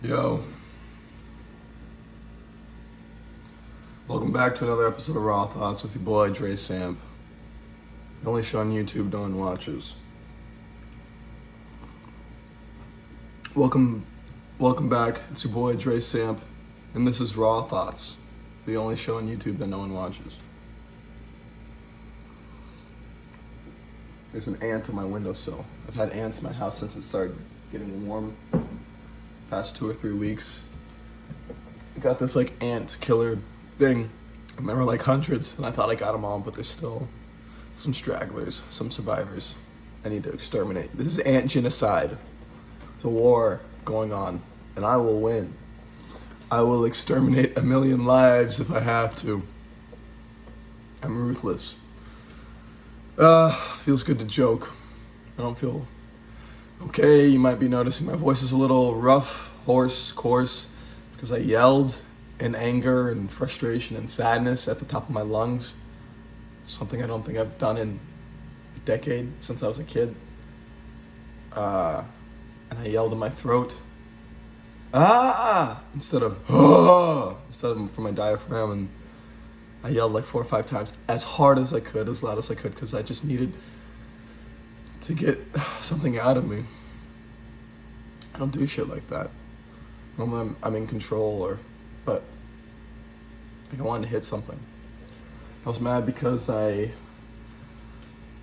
Yo, welcome back to another episode of Raw Thoughts with your boy Dre Samp. The only show on YouTube no one watches. Welcome back. It's your boy Dre Samp, and this is Raw Thoughts, the only show on YouTube that no one watches. There's an ant on my windowsill. I've had ants in my house since it started getting warm. Past 2 or 3 weeks. I got this ant killer thing, and there were hundreds, and I thought I got them all, but there's still some stragglers, some survivors I need to exterminate. This is ant genocide. There's a war going on, and I will win. I will exterminate 1 million lives if I have to. I'm ruthless. Feels good to joke. I don't feel okay. You might be noticing my voice is a little rough, hoarse, coarse, because I yelled in anger and frustration and sadness at the top of my lungs. Something I don't think I've done in a decade, since I was a kid. And I yelled in my throat, instead of from my diaphragm, and I yelled 4 or 5 times as hard as I could, as loud as I could, because I just needed to get something out of me. I don't do shit like that. Normally I'm in control, but I wanted to hit something. I was mad because I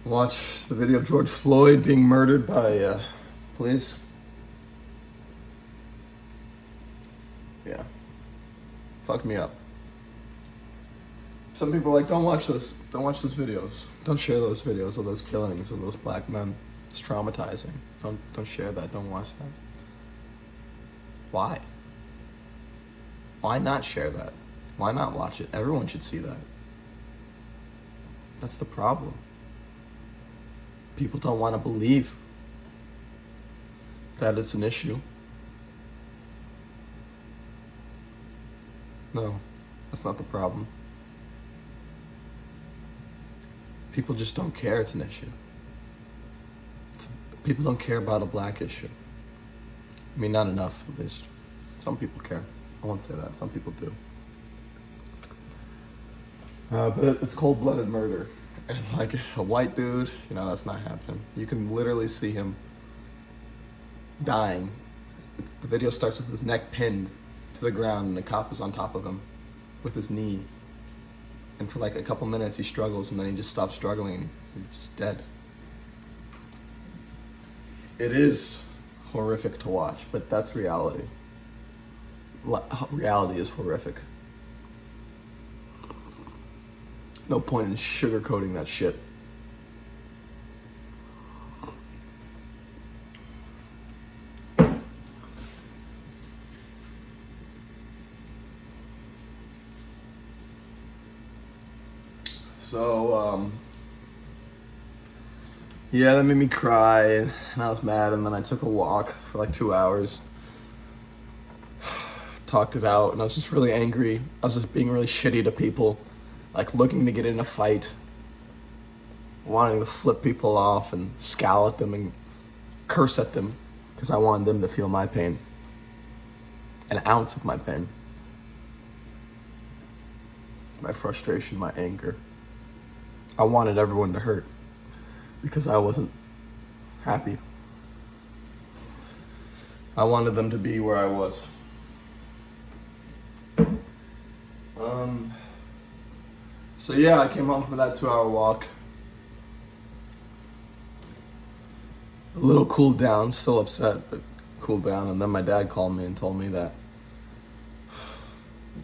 watched the video of George Floyd being murdered by police. Yeah. Fucked me up. Some people are like, don't watch this. Don't watch those videos. Don't share those videos of those killings of those black men. It's traumatizing. Don't share that. Don't watch that. Why? Why not share that? Why not watch it? Everyone should see that. That's the problem. People don't want to believe that it's an issue. No, that's not the problem. People just don't care it's an issue. People don't care about a black issue. I mean, not enough, at least. Some people care. I won't say that. Some people do. But it's cold-blooded murder. And a white dude, that's not happening. You can literally see him dying. The video starts with his neck pinned to the ground, and the cop is on top of him with his knee. And for a couple minutes he struggles, and then he just stops struggling and he's just dead. It is horrific to watch, but that's reality. Reality is horrific. No point in sugarcoating that shit. So, yeah, that made me cry, and I was mad, and then I took a walk for 2 hours. Talked it out, and I was just really angry. I was just being really shitty to people, looking to get in a fight, wanting to flip people off and scowl at them and curse at them, because I wanted them to feel my pain. An ounce of my pain. My frustration, my anger. I wanted everyone to hurt because I wasn't happy. I wanted them to be where I was. So yeah, I came home from that 2-hour walk. A little cooled down, still upset, but cooled down. And then my dad called me and told me that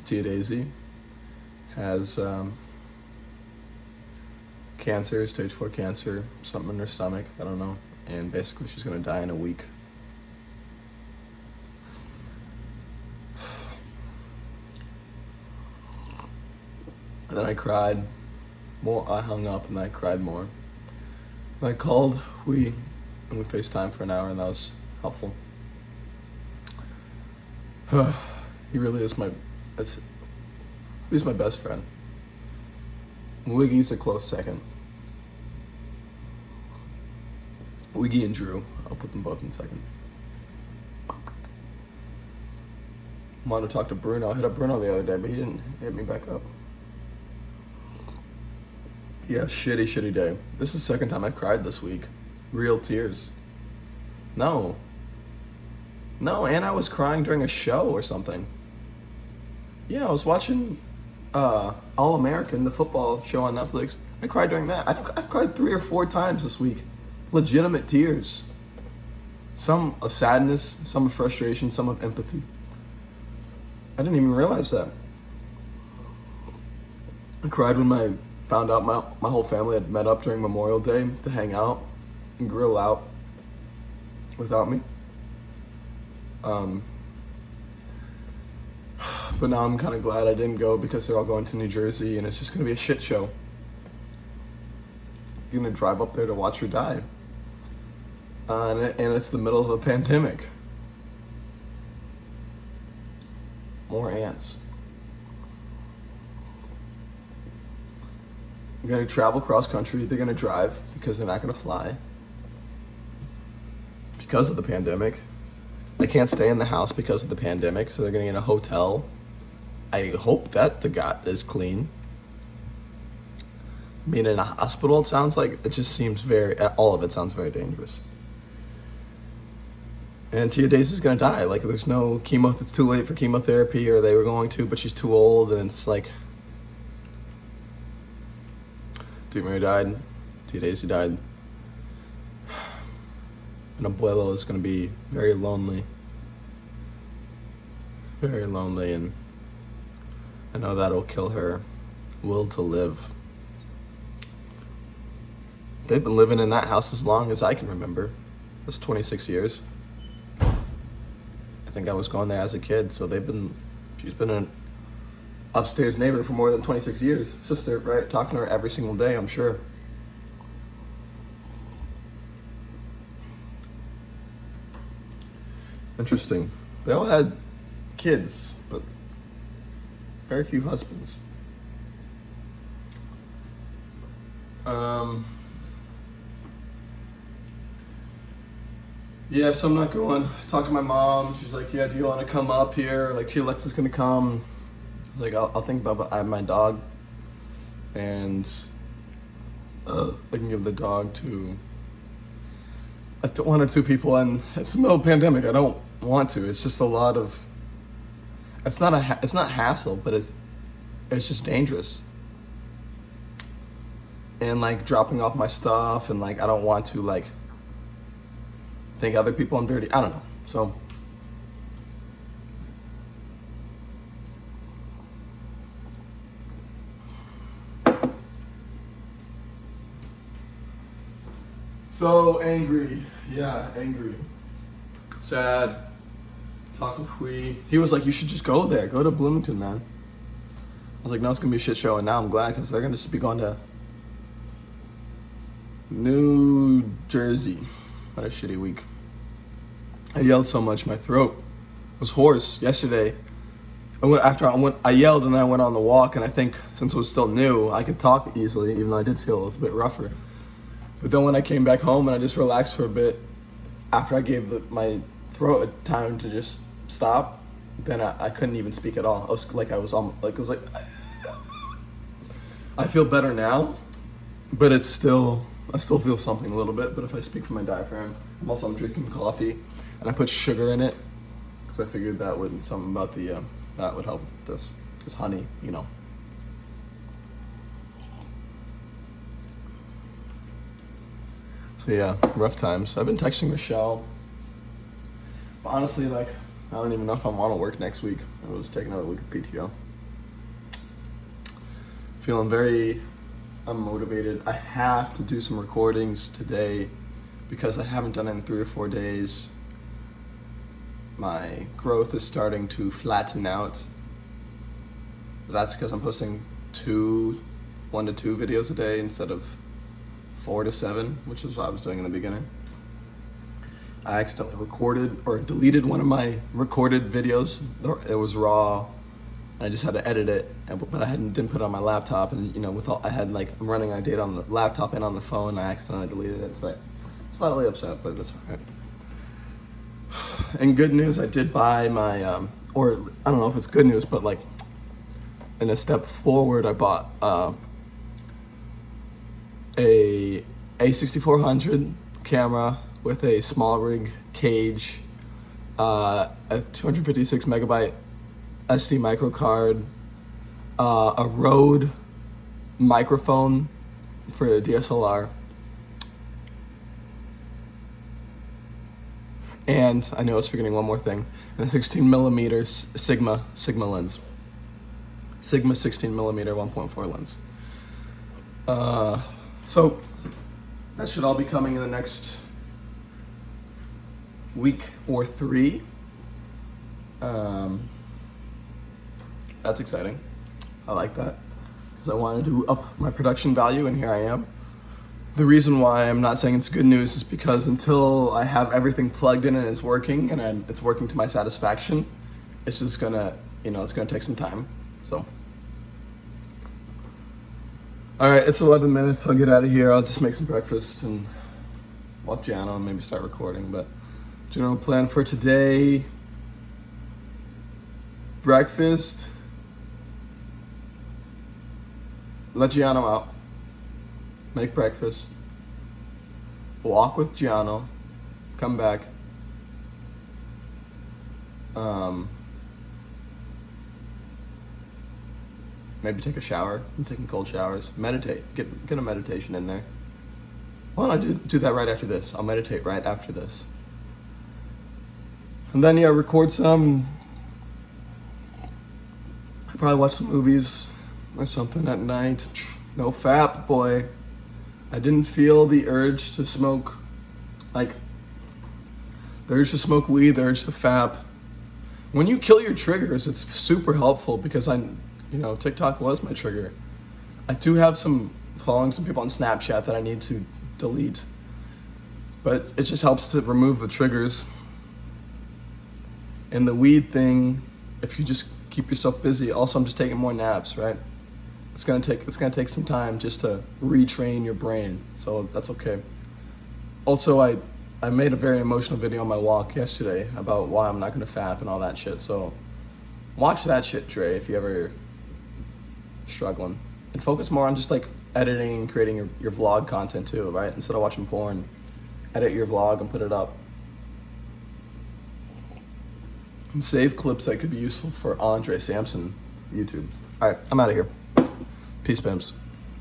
Tia Daisy has cancer, stage 4 cancer, something in her stomach, I don't know. And basically she's gonna die in a week. And then I cried more. I hung up and I cried more. And I called, and we FaceTimed for an hour, and that was helpful. He really is he's my best friend. Wiggy's a close second. Wiggy and Drew, I'll put them both in second. Wanted to talk to Bruno. I hit up Bruno the other day, but he didn't hit me back up. Yeah, shitty day. This is the second time I've cried this week. Real tears. No, and I was crying during a show or something. Yeah, I was watching All American, the football show on Netflix. I cried during that. I've cried 3 or 4 times this week. Legitimate tears. Some of sadness, some of frustration, some of empathy. I didn't even realize that. I cried when I found out my whole family had met up during Memorial Day to hang out and grill out without me. But now I'm kind of glad I didn't go because they're all going to New Jersey and it's just going to be a shit show. You're going to drive up there to watch her die. And it's the middle of a pandemic. More ants. They're going to travel cross country. They're going to drive because they're not going to fly. Because of the pandemic. They can't stay in the house because of the pandemic, so they're going to get a hotel. I hope that the gut is clean. I mean, in a hospital, it just seems all of it sounds very dangerous. And Tia Days is going to die. Like, there's no chemo, it's too late for chemotherapy, or they were going to, but she's too old, and it's like... Mary died. Tia Days died. And Abuelo is going to be very lonely. Very lonely, and I know that'll kill her will to live. They've been living in that house as long as I can remember. That's 26 years. I think I was going there as a kid, so she's been an upstairs neighbor for more than 26 years. Sister, right? Talking to her every single day, I'm sure. Interesting. They all had kids, but very few husbands. Yeah, so I'm not going. Talk to my mom. She's like, yeah, do you want to come up here? Like, Tia Alexa's going to come. I was like, I'll think about it. I have my dog. And I can give the dog to 1 or 2 people. And it's the middle of the pandemic. I don't want to. It's just a lot of... It's not hassle, but it's just dangerous. And, like, dropping off my stuff. And, like, I don't want to, like... think other people I'm dirty. I don't know. So angry. Yeah, angry. Sad. Talking to Hui. He was like, you should just go there. Go to Bloomington, man. I was like, no, it's going to be a shit show. And now I'm glad because they're going to just be going to New Jersey. What a shitty week. I yelled so much, my throat was hoarse yesterday. I yelled and then I went on the walk, and I think since it was still new, I could talk easily, even though I did feel it was a bit rougher. But then when I came back home and I just relaxed for a bit, after I gave my throat a time to just stop, then I couldn't even speak at all. I feel better now, but I still feel something a little bit. But if I speak from my diaphragm, I'm drinking coffee, and I put sugar in it because I figured that would help this. It's honey, you know. So yeah, rough times. I've been texting Michelle. But honestly, I don't even know if I want to work next week. I'll just take another week of PTO. Feeling very unmotivated. I have to do some recordings today because I haven't done it in 3 or 4 days. My growth is starting to flatten out. That's because I'm posting 1 to 2 videos a day instead of 4 to 7, which is what I was doing in the beginning. I accidentally recorded or deleted one of my recorded videos. It was raw. I just had to edit it, but I didn't put it on my laptop, and I'm running a data on the laptop and on the phone. I accidentally deleted it, so I'm slightly upset, but that's alright. And good news, I did buy my, or I don't know if it's good news, but like in a step forward, I bought a A6400 camera with a small rig cage, a 256 megabyte SD micro card, a Rode microphone for a DSLR, and I know I was forgetting one more thing, and a 16 millimeter Sigma lens, Sigma 16 millimeter 1.4 lens. So that should all be coming in the next week or 3. That's exciting. I like that because I wanted to up my production value, and here I am. The reason why I'm not saying it's good news is because until I have everything plugged in and it's working, and it's working to my satisfaction, it's just gonna, it's gonna take some time. So, all right, it's 11 minutes. I'll get out of here. I'll just make some breakfast and walk Gianna and maybe start recording. But general plan for today: breakfast, let Gianna out, make breakfast, walk with Gianna, come back, maybe take a shower. I'm taking cold showers. Meditate. Get a meditation in there. Why don't I do that right after this? I'll meditate right after this. And then, record some. I'll probably watch some movies or something at night. No fap, boy. I didn't feel the urge to smoke, like, the urge to smoke weed, the urge to fap. When you kill your triggers, it's super helpful because TikTok was my trigger. I do have following some people on Snapchat that I need to delete, but it just helps to remove the triggers. And the weed thing, if you just keep yourself busy, also I'm just taking more naps, right? It's gonna take some time just to retrain your brain, so that's okay. Also, I made a very emotional video on my walk yesterday about why I'm not gonna fap and all that shit, so watch that shit, Dre, if you ever struggling, and focus more on just like editing and creating your vlog content too, right? Instead of watching porn, edit your vlog and put it up. And save clips that could be useful for Andre Sampson YouTube. All right, I'm out of here. Peace, Pims.